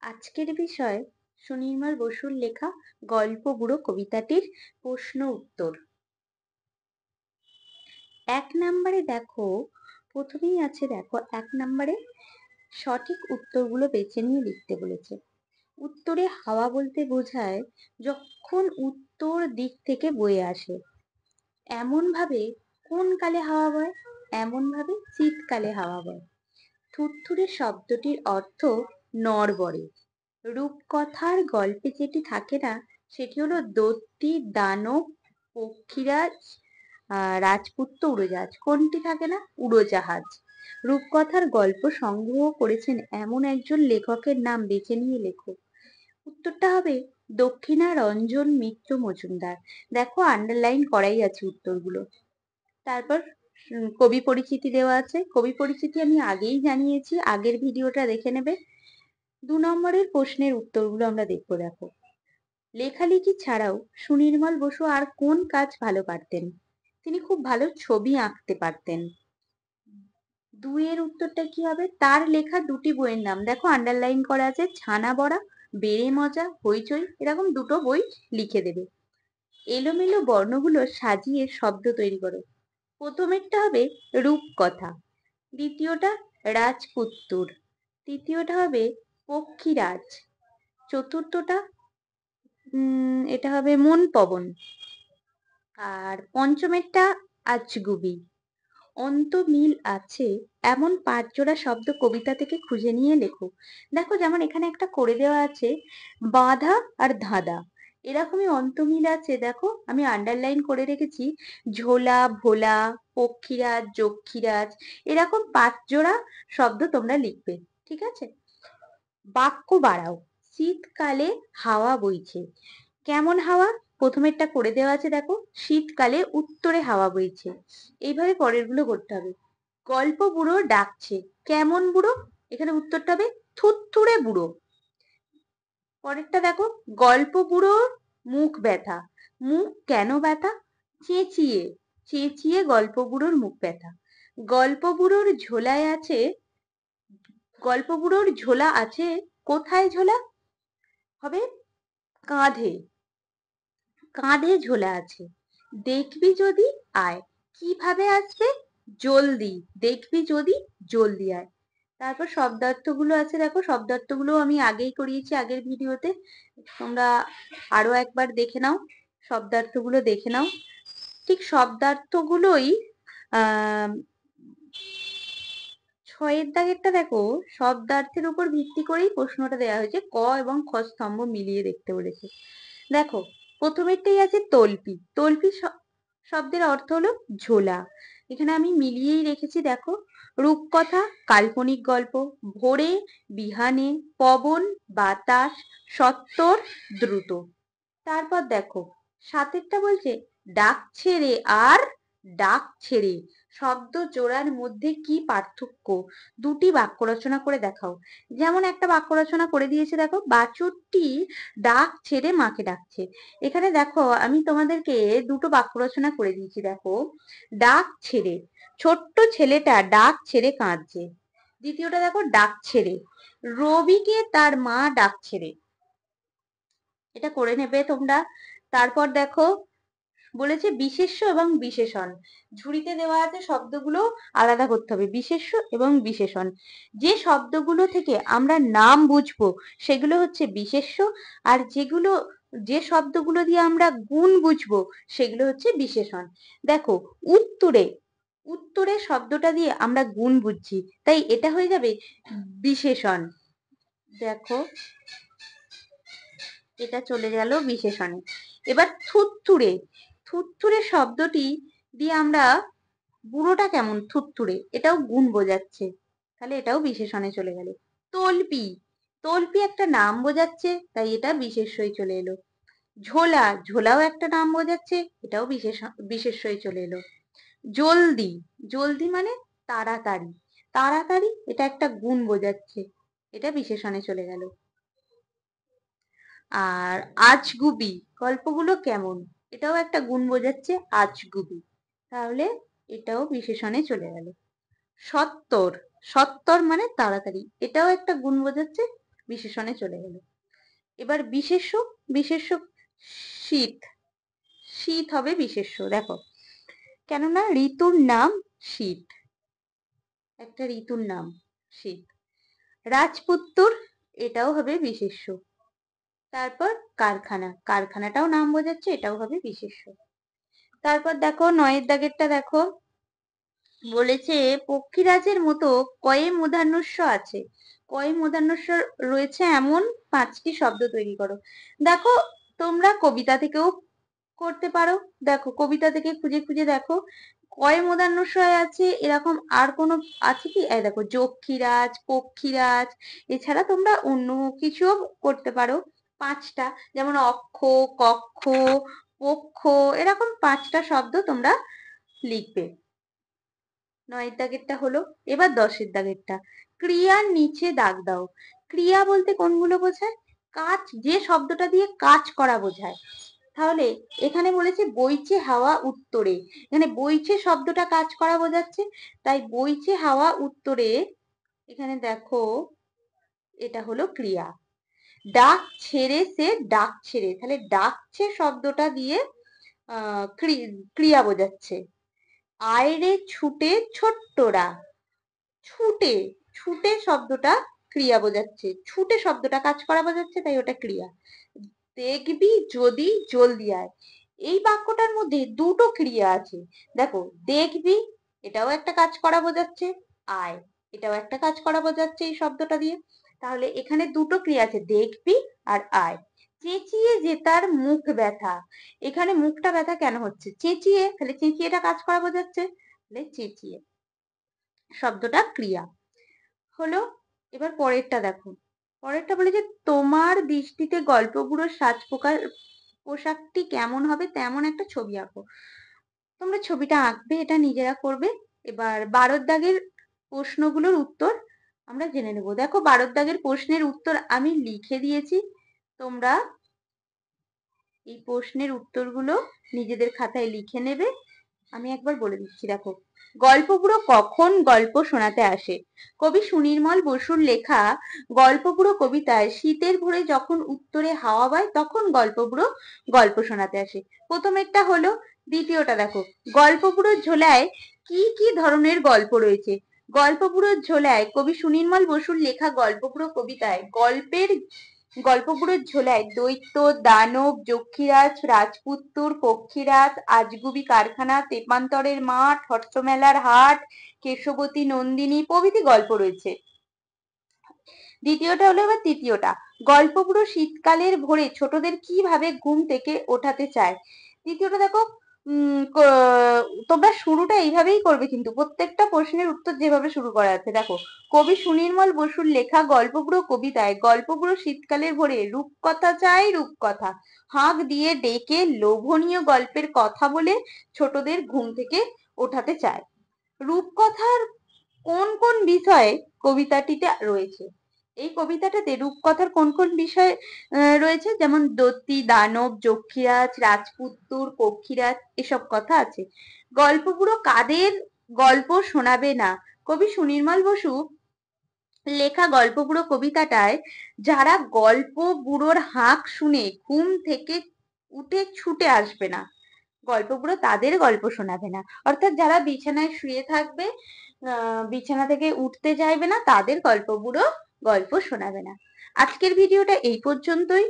আজকের বিষয় সুনির্মল বসুর লেখা গল্প বুড়ো কবিতাটির প্রশ্ন উত্তর। ১ নম্বরে দেখো, প্রথমেই আছে দেখো ১ নম্বরে সঠিক উত্তরগুলো বেছে নিয়ে লিখতে বলেছে। উত্তরে হাওয়া বলতে বোঝায় যখন উত্তর দিক থেকে বয়ে আসে। এমন ভাবে কোন কালে হাওয়া বয়? এমন ভাবে শীতকালে হাওয়া বয়। থুরথুরে শব্দটির অর্থ নড়বড়ে। রূপকথার গল্পে যেটি থাকে না সেটি হলো দৈত্যী, দানব, পক্ষীরাজ, রাজপুত্র, উড়োজাহাজ। কোনটি থাকে না? উড়োজাহাজ। রূপকথার গল্প সংগ্রহ করেছেন এমন একজন লেখকের নাম বেছে নিয়ে লেখো। উত্তরটা হবে দক্ষিণা রঞ্জন মিত্র মজুমদার। দেখো আন্ডারলাইন করাই আছে উত্তরগুলো। তারপর কবি পরিচিতি দেওয়া আছে। কবি পরিচিতি আমি আগেই জানিয়েছি, আগের ভিডিওটা দেখে নেবে। ২ নম্বরের প্রশ্নের উত্তরগুলো আমরা দেখবো। দেখো, লেখালেখি ছাড়াও সুনির্মল বসু আর কোন কাজ ভালো পারতেন? তিনি খুব ভালো ছবি আঁকতে পারতেন। ২ এর উত্তরটা কি হবে? তার লেখা দুটি বইয়ের নাম দেখো আন্ডারলাইন করা আছে, ছানা বড়া, বেড়ে মজা, হইচই, এরকম দুটো বই লিখে দেবে। এলোমেলো বর্ণগুলো সাজিয়ে শব্দ তৈরি করো। প্রথমেরটা হবে রূপকথা, দ্বিতীয়টা রাজপুত্তুর, তৃতীয়টা হবে পক্ষীরাজ, চতুর্থটা এটা হবে মন পবন, আর পঞ্চমেরটা আজগুবি। অন্ত মিল আছে এমন ৫ জোড়া শব্দ কবিতা থেকে খুঁজে নিয়ে লেখো। দেখো যেমন এখানে একটা করে দেওয়া আছে বাঁধা আর ধাঁধা, এরকমই অন্তমিল আছে। দেখো আমি আন্ডারলাইন করে রেখেছি ঝোলা, ভোলা, পক্ষীরাজ, যক্ষীরাজ, এরকম ৫ জোড়া শব্দ তোমরা লিখবে। ঠিক আছে? বাক্য বাড়াও। শীতকালে হাওয়া বইছে। কেমন হাওয়া? প্রথমেরটা করে দেওয়া আছে দেখো, শীতকালে উত্তরে হাওয়া বইছে। এইভাবে পরেরগুলো করতে হবে। গল্প বুড়ো ডাকছে। কেমন বুড়ো? এখানে উত্তরটা হবে থুরথুরে বুড়ো। পরেরটা দেখো, গল্প বুড়োর মুখ ব্যথা। মুখ কেন ব্যথা? চেঁচিয়ে। চেঁচিয়ে গল্প বুড়োর মুখ ব্যথা। গল্প বুড়োর ঝোলায় আছে, গল্প বুড়োর ঝোলা আছে কোথায়? ঝোলা হবে কাঁধে। কাঁধে ঝোলা আছে। দেখবি যদি আয়। কিভাবে আসবে? জলদি। দেখবি যদি জলদি আয়। তারপর শব্দার্থগুলো আছে দেখো, শব্দার্থগুলো আমি আগেই করিয়েছি আগের ভিডিওতে, তোমরা আরো একবার দেখে নাও, শব্দার্থগুলো দেখে নাও। ঠিক শব্দার্থগুলোই আহ ৬ এর দাগেরটা দেখো, শব্দার্থের উপর ভিত্তি করেই প্রশ্নটা দেওয়া হয়েছে, ক এবং খ স্তম্ভ মিলিয়ে দেখতে বলেছে। দেখো প্রথমেরটাই আছে তল্পি। তল্পি শব্দের অর্থ হলো ঝোলা, এখানে আমি মিলিয়েই রেখেছি। দেখো রূপকথা কাল্পনিক গল্প, ভোরে, বিহানে, পবন, বাতাস, সত্তর, দ্রুত। তারপর দেখো ৭ বলছে ডাকছে রে আর ডাকছে রে, শব্দ জোড়ার মধ্যে কি পার্থক্য? দুটি বাক্য রচনা করে দেখাও। যেমন একটা বাক্য রচনা করে দিয়েছে দেখো, বাছুরটি ডাক ছেড়ে মাকে ডাকছে। এখানে দেখো আমি তোমাদেরকে দুটো বাক্য রচনা করে দিয়েছি। দেখো, ডাক ছেড়ে, ছোট্ট ছেলেটা ডাক ছেড়ে কাঁদছে। দ্বিতীয়টা দেখো, ডাক ছেড়ে, রবিকে তার মা ডাক ছেড়ে। এটা করে নেবে তোমরা। তারপর দেখো বলেছে বিশেষ্য এবং বিশেষণ। ঝুড়িতে দেওয়া আছে শব্দগুলো আলাদা করতে হবে, বিশেষ্য এবং বিশেষণ। যে শব্দগুলো থেকে আমরা নাম বুঝবো সেগুলো হচ্ছে বিশেষ্য, আর যে শব্দগুলো দিয়ে আমরা গুণ বুঝবো সেগুলো হচ্ছে বিশেষণ। দেখো উত্তরে, উত্তরে শব্দটা দিয়ে আমরা গুণ বুঝছি, তাই এটা হয়ে যাবে বিশেষণ। দেখো এটা চলে গেল বিশেষণে। এবার থুরথুরে, থুরথুরে শব্দটি দিয়ে আমরা বুড়োটা কেমন থুরথুরে, এটাও গুণ বোঝাচ্ছে, তাহলে এটাও বিশেষণে চলে গেল। তল্পি, তল্পি একটা নাম বোঝাচ্ছে, তাই এটা বিশেষ্যই চলে এলো। ঝোলা, ঝোলাও একটা নাম বোঝাচ্ছে, এটাও বিশেষ্যই চলে এলো। জলদি, জলদি মানে তাড়াতাড়ি, তাড়াতাড়ি এটা একটা গুণ বোঝাচ্ছে, এটা বিশেষণে চলে গেল। আর আজগুবি, গল্পগুলো কেমন, এটাও একটা গুণ বোঝাচ্ছে, আজগুবি, তাহলে এটাও বিশেষণে চলে গেল। সত্তর, সত্তর মানে তাড়াতাড়ি, এটাও একটা গুণ বোঝাচ্ছে, বিশেষণে চলে গেল। এবার বিশেষ্য, বিশেষ্য শীত, শীত হবে বিশেষ্য। দেখো, কেননা ঋতুর নাম শীত, একটা ঋতুর নাম শীত। রাজপুত্তর, এটাও হবে বিশেষ্য। তারপর কারখানা, কারখানাটাও নাম বোঝাচ্ছে, এটাও হবে বিশেষ্য। তারপর দেখো 9 দাগেরটা দেখো, বলেছে পক্ষীরাজের মতো কয়ে মূর্ধন্যস্ব আছে, কয়ে মূর্ধন্যস্ব রয়েছে এমন 5টি শব্দ তৈরি করো। দেখো, তোমরা কবিতা থেকেও করতে পারো। দেখো, কবিতা থেকে খুঁজে খুঁজে দেখো কয়ে মূর্ধন্যস্বয় আছে এরকম আর কোনো আছে কি? এই দেখো, যক্ষীরাজ, পক্ষীরাজ, এছাড়া তোমরা অন্য কিছুও করতে পারো। 5টা, যেমন অক্ষ, কক্ষ, পক্ষ, এরকম 5টা শব্দ তোমরা লিখবে। 9 দাগেরটা হলো। এবার 10 দাগেরটা, ক্রিয়ার নিচে দাগ দাও। ক্রিয়া বলতে কোনগুলো বোঝায়? কাজ, যে শব্দটা দিয়ে কাজ করা বোঝায়। তাহলে এখানে বলেছে বইছে হাওয়া উত্তরে, এখানে বইছে শব্দটা কাজ করা বোঝাচ্ছে, তাই বইছে হাওয়া উত্তরে, এখানে দেখো এটা হলো ক্রিয়া। ডাক ছেড়ে সে ডাকছে রে, তাহলে ডাকছে শব্দটা দিয়ে ক্রিয়া বোঝাচ্ছে। আয় রে ছুটে ছোট্টরা, ছুটে, ছুটে শব্দটা ক্রিয়া বোঝাচ্ছে, ছুটে শব্দটা কাজ করা বোঝাচ্ছে, তাই ওটা ক্রিয়া। দেখবি যদি জলদি আয়, এই বাক্যটার মধ্যে দুটো ক্রিয়া আছে। দেখো, দেখবি এটাও একটা কাজ করা বোঝাচ্ছে, আয় এটাও একটা কাজ করা বোঝাচ্ছে এই শব্দটা দিয়ে। তাহলে এখানে দুটো ক্রিয়া আছে, দেখবি আর আয়। চেঁচিয়ে যে তার মুখ ব্যথা, এখানে মুখটা ব্যথা কেন হচ্ছে? চেঁচিয়ে, তাহলে চেঁচিয়েটা কাজ করা বোঝাচ্ছে, তাহলে চেঁচিয়ে শব্দটা ক্রিয়া হলো। এবার পরেরটা দেখো, পরেরটা বলে যে তোমার দৃষ্টিতে গল্পগুলোর পোশাকটি কেমন হবে তেমন একটা ছবি আঁকো। তোমরা ছবিটা আঁকবে, এটা নিজেরা করবে। এবার 12 দাগের প্রশ্নগুলোর উত্তর আমরা জেনে নেব। দেখো, 12 দাগের প্রশ্নের উত্তর আমি লিখে দিয়েছি, তোমরা এই প্রশ্নের উত্তরগুলো নিজেদের খাতায় লিখে নেবে। আমি একবার বলে দিচ্ছি, দেখো, গল্পগুলো কখন গল্প শোনাতে আসে? কবি সুনির্মল বসুর লেখা গল্পগুলো কবিতায় শীতের ভোরে যখন উত্তরে হাওয়া বয় তখন গল্পগুলো গল্প শোনাতে আসে। প্রথমেরটা হলো। দ্বিতীয়টা দেখো, গল্পগুলোর ঝোলায় কি কি ধরনের গল্প রয়েছে? গল্পগুলোর ঝোলায় কবি সুনির্মল বসুর লেখা গল্পগুলো কবিতায় গল্পগুলোর ঝোলায় দৈত্য, দানব, যক্ষীরাজ, রাজপুত্তর, পক্ষীরাজ, আজগুবি কারখানা, তেপান্তরের মাঠ, হট্টমেলার হাট, কেশবতী নন্দিনী প্রভৃতি গল্প রয়েছে। দ্বিতীয়টা হলো। এবার তৃতীয়টা, গল্পগুলো শীতকালের ভোরে ছোটদের কিভাবে ঘুম থেকে ওঠাতে চায়? তৃতীয়টা দেখো, তোমরা শুরুটা এইভাবেই করবে, কিন্তু প্রত্যেকটা প্রশ্নের উত্তর যেভাবে শুরু করা আছে। দেখো, কবি সুনির্মল বসুর লেখা গল্পগুলো কবিতায় গল্পগুলো শীতকালের ভোরে রূপকথা চাই, রূপকথা হাঁক দিয়ে ডেকে লোভনীয় গল্পের কথা বলে ছোটদের ঘুম থেকে ওঠাতে চায়। রূপকথার কোন কোন বিষয়ে কবিতাটিতে রয়েছে? এই কবিতাটাতে রূপকথার কোন কোন বিষয় রয়েছে? যেমন দৈত্যী, দানব, যক্ষীরাজ, রাজপুত্তর, পক্ষীরাজ, এসব কথা আছে। গল্পগুলো কাদের গল্প শোনাবে না? কবি সুনির্মল বসু লেখা গল্পগুলো কবিতাটায় যারা গল্প বুড়োর হাঁক শুনে ঘুম থেকে উঠে ছুটে আসবে না, গল্পগুলো তাদের গল্প শোনাবে না। অর্থাৎ যারা বিছানায় শুয়ে থাকবে, বিছানা থেকে উঠতে চাইবে না, তাদের গল্পগুলো গল্প শোনাবে না। আজকের ভিডিওটা এই পর্যন্তই।